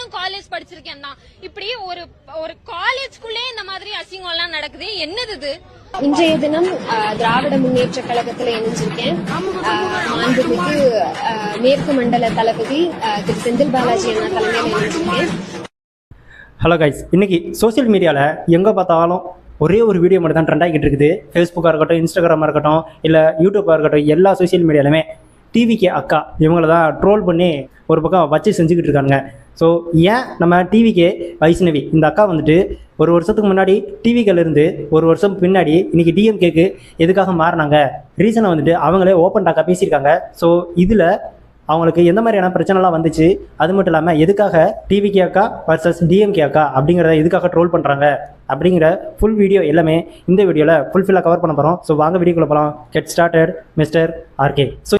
நானும் காலேஜ் படிச்சிருக்கேன் தான். இப்படி ஒரு ஒரு காலேஜ்குள்ளே இந்த மாதிரி அசிங்கம் எல்லாம் நடக்குது. என்னது இது? இன்றைய தினம் திராவிட முன்னேற்ற கழகத்துல இணைஞ்சிருக்கேன். மாண்புமிகு மேற்கு மண்டல தளபதி திரு செந்தில் பாலாஜி அண்ணா தலைமையில் இணைஞ்சிருக்கேன். ஹலோ கைஸ், இன்னைக்கு சோசியல் மீடியாவில் எங்கே பார்த்தாலும் ஒரே ஒரு வீடியோ மட்டும் தான் ட்ரெண்ட் ஆகிட்டு இருக்குது. ஃபேஸ்புக்காக இருக்கட்டும், இன்ஸ்டாகிராமாக இருக்கட்டும், இல்லை யூடியூப்பாக இருக்கட்டும், எல்லா சோசியல் மீடியாலுமே டிவிக்கு அக்கா இவங்கள தான் ட்ரோல் பண்ணி ஒரு பக்கம் வச்சு செஞ்சுக்கிட்டு இருக்காங்க. ஸோ ஏன் நம்ம டிவிக்கே வைஷ்ணவி இந்த அக்கா வந்துட்டு ஒரு வருஷத்துக்கு முன்னாடி டிவிக்கிலேருந்து ஒரு வருஷம் பின்னாடி இன்னைக்கு டிஎம்கேக்கு எதுக்காக மாறினாங்க, ரீசனை வந்துட்டு அவங்களே ஓப்பன் டாக்காக பேசியிருக்காங்க. ஸோ இதில் அவங்களுக்கு எந்த மாதிரியான பிரச்சனைலாம் வந்துச்சு, அது மட்டும் இல்லாமல் எதுக்காக டிவிகே அக்கா வர்சஸ் டிஎம்கே அக்கா அப்படிங்கிறத எதுக்காக ட்ரோல் பண்ணுறாங்க அப்படிங்கிற ஃபுல் வீடியோ எல்லாமே இந்த வீடியோவில் ஃபுல்ஃபில்லாக கவர் பண்ண போகிறோம். ஸோ வாங்க வீடியோக்குள்ள போகலாம். Get started mister RK. So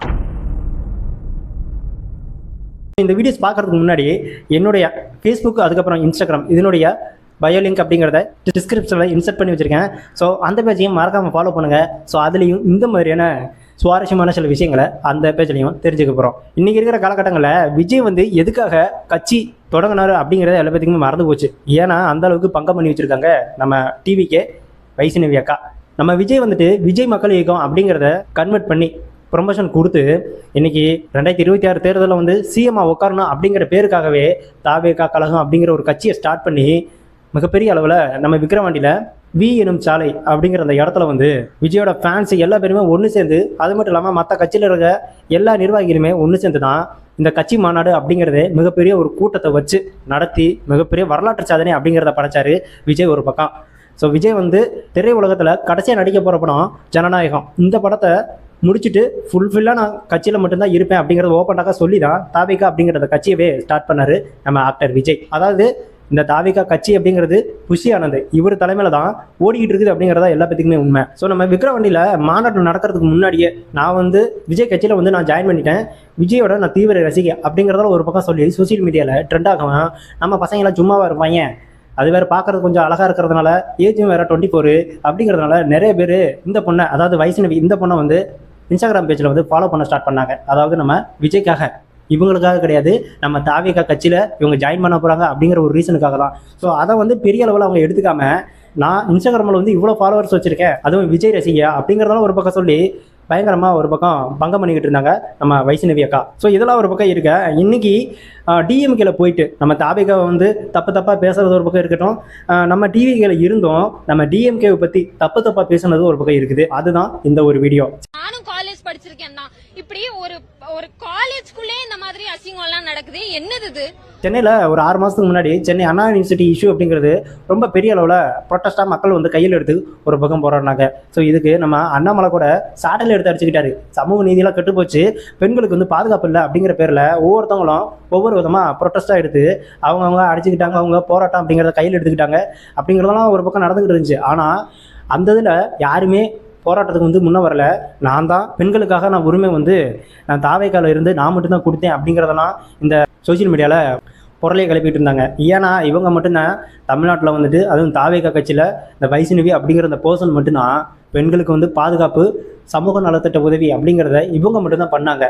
இந்த வீடியோஸ் பார்க்குறதுக்கு முன்னாடி என்னுடைய ஃபேஸ்புக் அதுக்கப்புறம் இன்ஸ்டாகிராம் இதனுடைய பயோ லிங்க் அப்படிங்கிறத டிஸ்கிரிப்ஷனில் இன்சர்ட் பண்ணி வச்சுருக்கேன். ஸோ அந்த பேஜையும் மறக்காமல் ஃபாலோ பண்ணுங்கள். ஸோ அதுலேயும் இந்த மாதிரியான சுவாரஸ்யமான சில விஷயங்களை அந்த பேஜ்லையும் தெரிஞ்சுக்க போகிறோம். இன்றைக்கி இருக்கிற காலகட்டங்களில் விஜய் வந்து எதுக்காக கட்சி தொடங்கினார் அப்படிங்கிறத எல்லா பேத்துக்குமே மறந்து போச்சு. ஏன்னா அந்த அளவுக்கு பங்கம் பண்ணி வச்சுருக்காங்க நம்ம டிவிக்கே வைஷ்ணவி அக்கா. நம்ம விஜய் வந்துட்டு விஜய் மக்கள் இயக்கம் அப்படிங்கிறத கன்வெர்ட் பண்ணி ப்ரொமோஷன் கொடுத்து இன்னைக்கு 2026 தேர்தலில் வந்து சிஎம்மாக உட்காரணும் அப்படிங்கிற பேருக்காகவே தாவேகா கழகம் அப்படிங்கிற ஒரு கட்சியை ஸ்டார்ட் பண்ணி மிகப்பெரிய அளவில் நம்ம விக்கிரவாண்டியில் வி எனும் சாலை அப்படிங்கிற அந்த இடத்துல வந்து விஜயோட ஃபேன்ஸ் எல்லா பேருமே ஒன்று சேர்ந்து, அது மட்டும் இல்லாமல் மற்ற கட்சியில் இருக்க எல்லா நிர்வாகிகளுமே ஒன்று சேர்ந்து தான் இந்த கட்சி மாநாடு அப்படிங்கிறதே மிகப்பெரிய ஒரு கூட்டத்தை வச்சு நடத்தி மிகப்பெரிய வரலாற்று சாதனை அப்படிங்கிறத படைச்சாரு விஜய் ஒரு பக்கம். ஸோ விஜய் வந்து திரை உலகத்தில் கடைசியாக நடிக்க போகிற படம் ஜனநாயகம். இந்த படத்தை முடிச்சுட்டு ஃபுல்ஃபில்லாக நான் கட்சியில் மட்டும்தான் இருப்பேன் அப்படிங்கிறத ஓப்பனாக சொல்லி தான் தாவேகா அப்படிங்கிறத கட்சியவே ஸ்டார்ட் பண்ணார் நம்ம ஆக்டர் விஜய். அதாவது இந்த தாவேகா கட்சி அப்படிங்கிறது புஷி ஆனந்த் இவர் தலைமையில் தான் ஓடிக்கிட்டு இருக்குது அப்படிங்கிறதா எல்லா பேத்துக்குமே உண்மை. ஸோ நம்ம விக்கிரவாண்டியில் மாநாட்டில் நடக்கிறதுக்கு முன்னாடியே நான் வந்து விஜய் கட்சியில் வந்து நான் ஜாயின் பண்ணிட்டேன், விஜயோட நான் தீவிர ரசிகை அப்படிங்கிறதால ஒரு பக்கம் சொல்லி சோசியல் மீடியாவில் ட்ரெண்ட் ஆகும். நம்ம பசங்களாம் சும்மாவாக இருப்பாங்க, அது வேறு பார்க்குறது கொஞ்சம் அழகாக இருக்கிறதுனால, ஏஜும் வேறு 24 அப்படிங்கிறதுனால நிறைய பேர் இந்த பொண்ணை, அதாவது வைஷ்ணவி இந்த பொண்ணை வந்து இன்ஸ்டாகிராம் பேஜில் வந்து ஃபாலோ பண்ண ஸ்டார்ட் பண்ணாங்க. அதாவது நம்ம விஜய்க்காக, இவங்களுக்காக கிடையாது, நம்ம தாவேகா கட்சியில் இவங்க ஜாயின் பண்ண போகிறாங்க அப்படிங்கிற ஒரு ரீசனுக்காக தான். ஸோ அதை வந்து பெரிய அளவில் அவங்க எடுத்துக்காம, நான் இன்ஸ்டாகிராமில் வந்து இவ்வளோ ஃபாலோவர்ஸ் வச்சுருக்கேன், அதுவும் விஜய் ரசிகா அப்படிங்கிறதால ஒரு பக்கம் சொல்லி பயங்கரமாக ஒரு பக்கம் பங்கம் பண்ணிக்கிட்டு இருந்தாங்க நம்ம வைஷ்ணவி அக்கா. ஸோ இதெல்லாம் ஒரு பக்கம் இருக்க, இன்னைக்கு டிஎம்கேல போயிட்டு நம்ம தாவேகாவை வந்து தப்பாக பேசுறது ஒரு பக்கம் இருக்கட்டும், நம்ம டிவிகேல இருந்தோம் நம்ம டிஎம்கேவை பற்றி தப்பாக பேசுனது ஒரு பக்கம் இருக்குது. அதுதான் இந்த ஒரு வீடியோ. நானும் காலேஜ் படிச்சிருக்கேன் தான். இப்படி ஒரு ஒரு காலேஜ்குள்ளே இந்த மாதிரி அசிங்கம் எல்லாம் நடக்குது. என்னது இது? சென்னையில் ஒரு 6 மாதத்துக்கு முன்னாடி சென்னை அண்ணா யூனிவர்சிட்டி இஷ்யூ அப்படிங்கிறது ரொம்ப பெரிய அளவில் ப்ரொட்டஸ்டாக மக்கள் வந்து கையில் எடுத்து ஒரு பக்கம் போராடினாங்க. ஸோ இதுக்கு நம்ம அண்ணாமலை கூட சாட்டில் எடுத்து அடிச்சுக்கிட்டாரு. சமூக நீதியெல்லாம் கெட்டு போச்சு, பெண்களுக்கு வந்து பாதுகாப்பு இல்லை அப்படிங்கிற பேரில் ஒவ்வொருத்தவங்களும் ஒவ்வொரு விதமாக ப்ரொட்டஸ்ட்டாக எடுத்து அவங்கவுங்க அடிச்சுக்கிட்டாங்க, அவங்க போராட்டம் அப்படிங்கிறத கையில் எடுத்துக்கிட்டாங்க அப்படிங்கிறதெல்லாம் ஒரு பக்கம் நடந்துக்கிட்டு இருந்துச்சு. ஆனால் அந்த இதில் யாருமே போராட்டத்துக்கு வந்து முன்னே வரல. நான் தான் பெண்களுக்காக நான் உரிமை வந்து நான் தாவேகால இருந்து நான் மட்டும்தான் கொடுத்தேன் அப்படிங்கிறதெல்லாம் இந்த சோசியல் மீடியாவில் பொருளையை கிளப்பிட்டு இருந்தாங்க. ஏன்னா இவங்க மட்டும்தான் தமிழ்நாட்டில் வந்துட்டு, அதுவும் தாவேகா கட்சியில் இந்த வைஷ்ணவி அப்படிங்கிற அந்த பர்சன் மட்டும்தான் பெண்களுக்கு வந்து பாதுகாப்பு, சமூக நலத்திட்ட உதவி அப்படிங்கிறத இவங்க மட்டும்தான் பண்ணாங்க.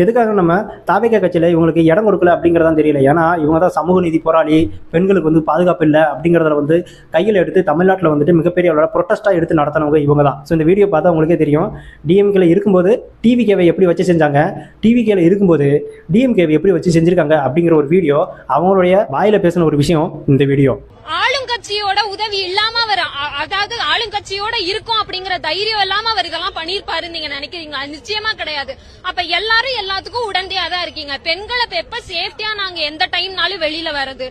எதுக்காக நம்ம தாவேகா கட்சியில் இவங்களுக்கு இடம் கொடுக்கல அப்படிங்கிறதான் தெரியல. ஏன்னா இவங்க தான் சமூக நீதி போராளி, பெண்களுக்கு வந்து பாதுகாப்பு இல்லை அப்படிங்கிறத வந்து கையில் எடுத்து தமிழ்நாட்டில் வந்துட்டு மிகப்பெரிய அளவில் ப்ரொட்டஸ்ட்டாக எடுத்து நடத்தினவங்க இவங்க தான். ஸோ இந்த வீடியோ பார்த்தா உங்களுக்கே தெரியும், டிஎம்கேல இருக்கும்போது டிவிகேவை எப்படி வச்சு செஞ்சாங்க, டிவிகேல இருக்கும்போது டிஎம்கேவை எப்படி வச்சு செஞ்சுருக்காங்க அப்படிங்கிற ஒரு வீடியோ, அவங்களுடைய வாயில பேசின ஒரு விஷயம் இந்த வீடியோ. ஆளுங்கட்சியோட உதவி இல்லாம அவர், அதாவது ஆளுங்கட்சியோட இருக்கும் அப்படிங்கிற தைரியம் இல்லாம அவர் இதெல்லாம் பண்ணிருப்பாரு நீங்க நினைக்கிறீங்களா? நிச்சயமா கிடையாது. அப்ப எல்லாரும் எல்லாத்துக்கும் உடந்தையா தான் இருக்கீங்க. பெண்களை எப்ப சேஃப்டியா நாங்க எந்த டைம்னாலும் வெளியில வர்றது.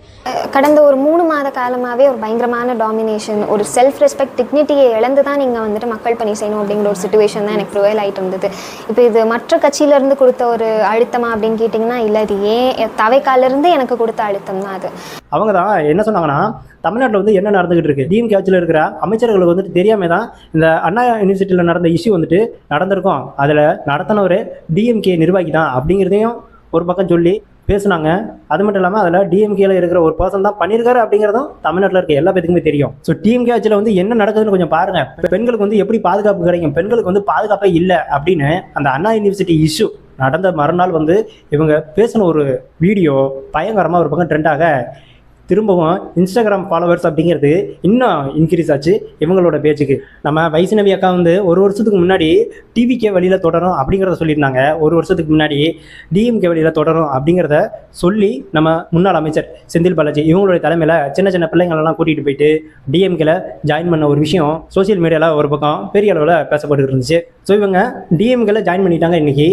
கடந்த ஒரு 3 மாத காலமாகவே ஒரு பயங்கரமான டாமினேஷன், ஒரு செல்ஃப் ரெஸ்பெக்ட், டிக்னிட்டியை இழந்து தான் நீங்கள் வந்துட்டு மக்கள் பணி செய்யணும் அப்படிங்கிற ஒரு சுச்சுவேஷன் தான் எனக்கு ப்ரொவைல் ஆகிட்டு இருந்தது. இப்போ இது மற்ற கட்சியிலேருந்து கொடுத்த ஒரு அழுத்தமா அப்படின்னு கேட்டிங்கன்னா இல்லை, இது ஏன் தாவேகாலேருந்து எனக்கு கொடுத்த அழுத்தம் தான் அது. அவங்க தான் என்ன சொன்னாங்கன்னா, தமிழ்நாட்டில் வந்து என்ன நடந்துகிட்டு இருக்கு, டிஎம்கே ஆட்சியில் இருக்கிற அமைச்சர்களுக்கு வந்துட்டு தெரியாம தான் இந்த அண்ணா யூனிவர்சிட்டியில் நடந்த இஷ்யூ வந்துட்டு நடந்திருக்கும், அதில் நடத்தினவர் டிஎம்கே நிர்வாகி தான் அப்படிங்கிறதையும் ஒரு பக்கம் சொல்லி பேசுனாங்க. அது மட்டும் இல்லாமல் அதில் டிஎம்கேல இருக்கிற ஒரு பர்சன் தான் பண்ணியிருக்காரு அப்படிங்கிறதும் தமிழ்நாட்டில் இருக்க எல்லா பேத்துக்குமே தெரியும். ஸோ டிஎம்கே ஆட்சியில் வந்து என்ன நடக்குதுன்னு கொஞ்சம் பாருங்கள். பெண்களுக்கு வந்து எப்படி பாதுகாப்பு கிடைக்கும், பெண்களுக்கு வந்து பாதுகாப்பே இல்லை அப்படின்னு அந்த அண்ணா யூனிவர்சிட்டி இஷ்யூ நடந்த மறுநாள் வந்து இவங்க பேசின ஒரு வீடியோ பயங்கரமாக ஒரு பக்கம் ட்ரெண்டாக திரும்பவும் இன்ஸ்டாகிராம் ஃபாலோவர்ஸ் அப்படிங்கிறது இன்னும் இன்க்ரீஸ் ஆச்சு இவங்களோட பேஜுக்கு. நம்ம வைஷ்ணவி அக்கா வந்து ஒரு வருஷத்துக்கு முன்னாடி டிவிகே வழியில் தொடரும் அப்படிங்கிறத சொல்லியிருந்தாங்க. ஒரு வருஷத்துக்கு முன்னாடி டிஎம்கே வழியில் தொடரும் அப்படிங்கிறத சொல்லி நம்ம முன்னாள் அமைச்சர் செந்தில் பாலாஜி இவங்களுடைய தலைமையில் சின்ன சின்ன பிள்ளைங்களெல்லாம் கூட்டிகிட்டு போயிட்டு டிஎம்கேல ஜாயின் பண்ண ஒரு விஷயம் சோசியல் மீடியாவில் ஒரு பக்கம் பெரிய அளவில் பேசப்பட்டு இருந்துச்சு. ஸோ இவங்க டிஎம்கேல ஜாயின் பண்ணிட்டாங்க இன்றைக்கி.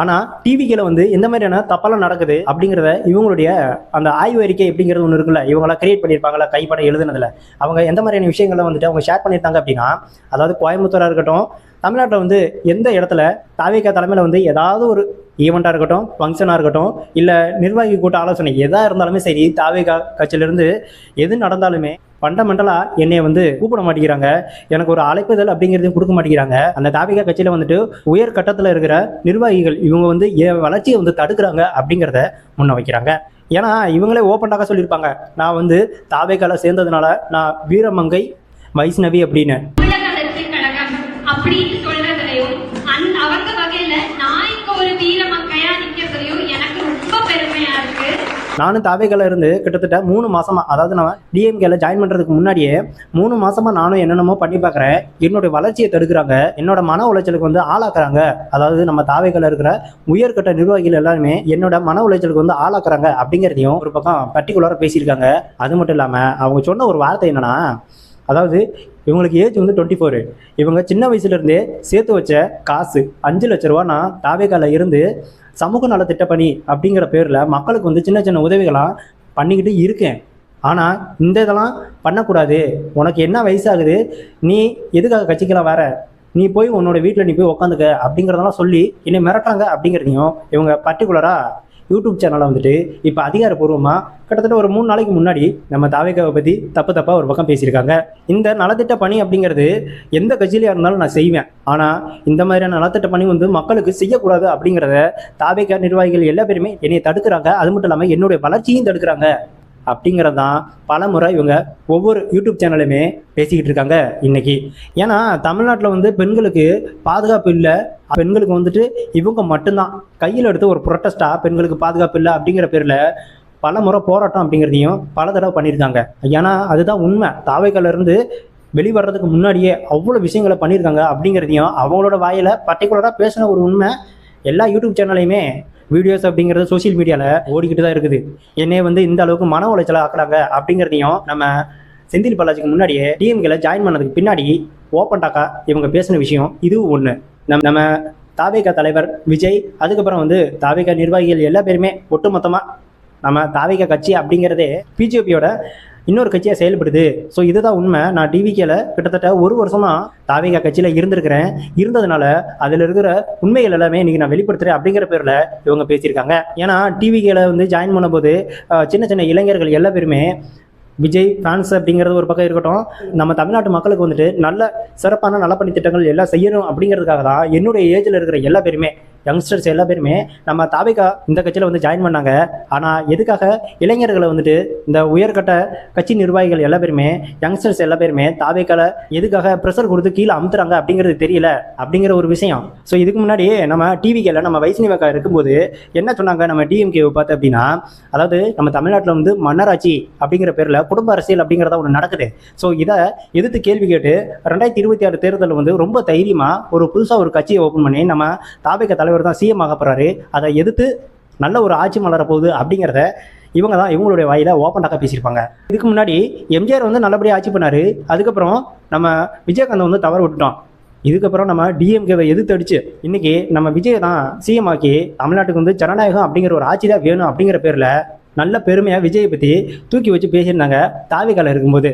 ஆனால் டிவிக்கில் வந்து எந்த மாதிரியான தப்பெல்லாம் நடக்குது அப்படிங்கிறத இவங்களுடைய அந்த ஆய்வு அறிக்கை அப்படிங்கிறது ஒன்று இருக்குல்ல, இவங்களாம் கிரியேட் பண்ணியிருப்பாங்களா கைப்பட எழுதுனதில் அவங்க எந்த மாதிரியான விஷயங்களை வந்துட்டு அவங்க ஷேர் பண்ணியிருந்தாங்க அப்படின்னா, அதாவது கோயம்புத்தூராக இருக்கட்டும், தமிழ்நாட்டில் வந்து எந்த இடத்துல தாவேகா தலைமையில் வந்து ஏதாவது ஒரு ஈவெண்ட்டாக இருக்கட்டும், ஃபங்க்ஷனாக இருக்கட்டும், இல்லை நிர்வாகி கூட்ட ஆலோசனை எதாக இருந்தாலுமே சரி, தாவேகா கட்சியிலேருந்து எது நடந்தாலுமே ஃபண்டமெண்டலாக என்னை வந்து கூப்பிட மாட்டேங்கிறாங்க, எனக்கு ஒரு அழைப்புதல் அப்படிங்கிறதையும் கொடுக்க மாட்டேங்கிறாங்க. அந்த தாவேகா கட்சியில் வந்துட்டு உயர் கட்டத்தில் இருக்கிற நிர்வாகிகள் இவங்க வந்து என் வளர்ச்சியை வந்து தடுக்கிறாங்க அப்படிங்கிறத முன்ன வைக்கிறாங்க. ஏன்னா இவங்களே ஓப்பனாக சொல்லியிருப்பாங்க, நான் வந்து தாவேகால சேர்ந்ததுனால நான் வீரமங்கை வைஷ்ணவி அப்படின்னு. அப்படின்னு சொல்றதுலயும் அவங்க வகையில நான் இங்க ஒரு வீரமங்கையா நிக்கிறதுலயும் எனக்கு ரொம்ப பெருமையா இருக்கு. நானும் தாவேகால இருந்து கிட்டத்தட்ட 3 மாசமா, அதாவது நான் டிஎம்கேல ஜாயின் பண்றதுக்கு முன்னாடியே 3 மாசமா நானும் என்னென்னமோ பண்ணி பார்க்குறேன். என்னுடைய வளர்ச்சியை தடுக்கிறாங்க, என்னோட மன உளைச்சலுக்கு வந்து ஆளாக்குறாங்க. அதாவது நம்ம தாவேகால இருக்கிற உயர்கட்ட நிர்வாகிகள் எல்லாருமே என்னோட மன உளைச்சலுக்கு வந்து ஆளாக்குறாங்க அப்படிங்கிறதையும் ஒரு பக்கம் பர்டிகுலராக பேசியிருக்காங்க. அது மட்டும் இல்லாமல் அவங்க சொன்ன ஒரு வார்த்தை என்னன்னா, அதாவது இவங்களுக்கு ஏஜ் வந்து 24, இவங்க சின்ன வயசுலேருந்தே சேர்த்து வச்ச காசு 5 லட்ச ரூபா நான் தாவேகால இருந்து சமூக நலத்திட்ட பணி அப்படிங்கிற பேரில் மக்களுக்கு வந்து சின்ன சின்ன உதவிகளாம் பண்ணிக்கிட்டு இருக்கேன். ஆனால் இந்த இதெல்லாம் பண்ணக்கூடாது, உனக்கு என்ன வயசாகுது, நீ எதுக்காக கட்சிக்கெல்லாம் வேற, நீ போய் உன்னோட வீட்டில் நீ போய் உட்காந்துக்க அப்படிங்கிறதெல்லாம் சொல்லி என்னை மிரட்டாங்க அப்படிங்கிறதையும் இவங்க பர்டிகுலராக யூடியூப் சேனலை வந்துட்டு இப்போ அதிகாரப்பூர்வமாக கிட்டத்தட்ட ஒரு 3 நாளைக்கு முன்னாடி நம்ம தாவேகாவை பற்றி தப்பாக ஒரு பக்கம் பேசியிருக்காங்க. இந்த நலத்திட்ட பணி அப்படிங்கிறது எந்த கட்சியிலையாக இருந்தாலும் நான் செய்வேன், ஆனால் இந்த மாதிரியான நலத்திட்ட பணி வந்து மக்களுக்கு செய்யக்கூடாது அப்படிங்கிறத தாவேகா நிர்வாகிகள் எல்லா பேருமே என்னை தடுக்கிறாங்க. அது மட்டும் இல்லாமல் என்னுடைய வளர்ச்சியும் தடுக்கிறாங்க அப்படிங்கிறது தான் பல முறை இவங்க ஒவ்வொரு யூடியூப் சேனலுமே பேசிக்கிட்டு இருக்காங்க இன்னைக்கு. ஏன்னா தமிழ்நாட்டில் வந்து பெண்களுக்கு பாதுகாப்பு இல்லை, பெண்களுக்கு வந்துட்டு இவங்க மட்டும்தான் கையில் எடுத்து ஒரு ப்ரொட்டஸ்டாக பெண்களுக்கு பாதுகாப்பு இல்லை அப்படிங்கிற பேரில் பல முறை போராட்டம் அப்படிங்கிறதையும் பல தடவை பண்ணியிருக்காங்க. ஏன்னா அதுதான் உண்மை. தாவேகால இருந்து வெளிவரதுக்கு முன்னாடியே அவ்வளோ விஷயங்களை பண்ணியிருக்காங்க அப்படிங்கிறதையும் அவங்களோட வாயில் பர்டிகுலராக பேசின ஒரு உண்மை எல்லா யூடியூப் சேனல்லையுமே வீடியோஸ் அப்படிங்கிறது சோசியல் மீடியாவில் ஓடிக்கிட்டு தான் இருக்குது. என்னையே வந்து இந்த அளவுக்கு மன உளைச்சலாக ஆக்குறாங்க அப்படிங்கிறதையும் நம்ம செந்தில் பாலாஜிக்கு முன்னாடியே டிஎம்கேல ஜாயின் பண்ணதுக்கு பின்னாடி ஓப்பன் டாக்கா இவங்க பேசின விஷயம் இதுவும் ஒன்று. நம்ம தாவேகா தலைவர் விஜய், அதுக்கப்புறம் வந்து தாவேகா நிர்வாகிகள் எல்லா பேருமே ஒட்டுமொத்தமாக நம்ம தாவேகா கட்சி அப்படிங்கிறதே பிஜேபியோட இன்னொரு கட்சியாக செயல்படுது. ஸோ இதுதான் உண்மை. நான் டிவிகேல கிட்டத்தட்ட 1 வருஷமாக தாவேகா கட்சியில் இருந்திருக்கிறேன். இருந்ததுனால அதில் இருக்கிற உண்மைகள் எல்லாமே இன்றைக்கி நான் வெளிப்படுத்துகிறேன் அப்படிங்கிற பேரில் இவங்க பேசியிருக்காங்க. ஏன்னா டிவிகேல வந்து ஜாயின் பண்ணும்போது சின்ன சின்ன இளைஞர்கள் எல்லா பேருமே விஜய் ஃபேன்ஸ் அப்படிங்கிறது ஒரு பக்கம் இருக்கட்டும், நம்ம தமிழ்நாட்டு மக்களுக்கு வந்துட்டு நல்ல சிறப்பான நலப்பணி திட்டங்கள் எல்லாம் செய்யணும் அப்படிங்கிறதுக்காக தான் என்னுடைய ஏஜில் இருக்கிற எல்லா பேருமே யங்ஸ்டர்ஸ் எல்லா பேருமே நம்ம தாவேகா இந்த கட்சியில் வந்து ஜாயின் பண்ணாங்க. ஆனால் எதுக்காக இளைஞர்களை வந்துட்டு இந்த உயர்கட்ட கட்சி நிர்வாகிகள் எல்லா பேருமே யங்ஸ்டர்ஸ் எல்லா பேருமே தாவேகால எதுக்காக ப்ரெஷர் கொடுத்து கீழே அமுத்துறாங்க அப்படிங்கிறது தெரியல அப்படிங்கிற ஒரு விஷயம். ஸோ இதுக்கு முன்னாடி நம்ம டிவிகேல நம்ம வைஷ்ணவி அக்கா இருக்கும்போது என்ன சொன்னாங்க நம்ம டிஎம்கேவை பார்த்து அப்படின்னா, அதாவது நம்ம தமிழ்நாட்டில் வந்து மன்னராட்சி அப்படிங்கிற பேரில் குடும்ப அரசியல் அப்படிங்கிறத ஒன்று நடக்குது. ஸோ இதை எதிர்த்து கேள்வி கேட்டு 2026 தேர்தலில் வந்து ரொம்ப தைரியமாக ஒரு புதுசாக ஒரு கட்சியை ஓப்பன் பண்ணி நம்ம தாவேகா தலைவர் தான் சிஎம் ஆக போறாரு, அதை எதிர்த்து நல்ல ஒரு ஆட்சி மலர போகுது அப்படிங்கிறத இவங்க தான் இவங்களுடைய வாயில ஓப்பனாக பேசியிருப்பாங்க. இதுக்கு முன்னாடி எம்ஜிஆர் வந்து நல்லபடியாக ஆட்சி பண்ணாரு, அதுக்கப்புறம் நம்ம விஜயகாந்த் வந்து தவறு விட்டுட்டோம். இதுக்கப்புறம் நம்ம டிஎம்கேவை எதிர்த்தடிச்சு இன்னைக்கு நம்ம விஜய் தான் சிஎம் ஆக்கி தமிழ்நாட்டுக்கு வந்து ஜனநாயகம் அப்படிங்கிற ஒரு ஆட்சி தான் வேணும் அப்படிங்கிற பேரில் நல்ல பெருமையாக விஜயை பற்றி தூக்கி வச்சு பேசியிருந்தாங்க தாவேகால இருக்கும்போது.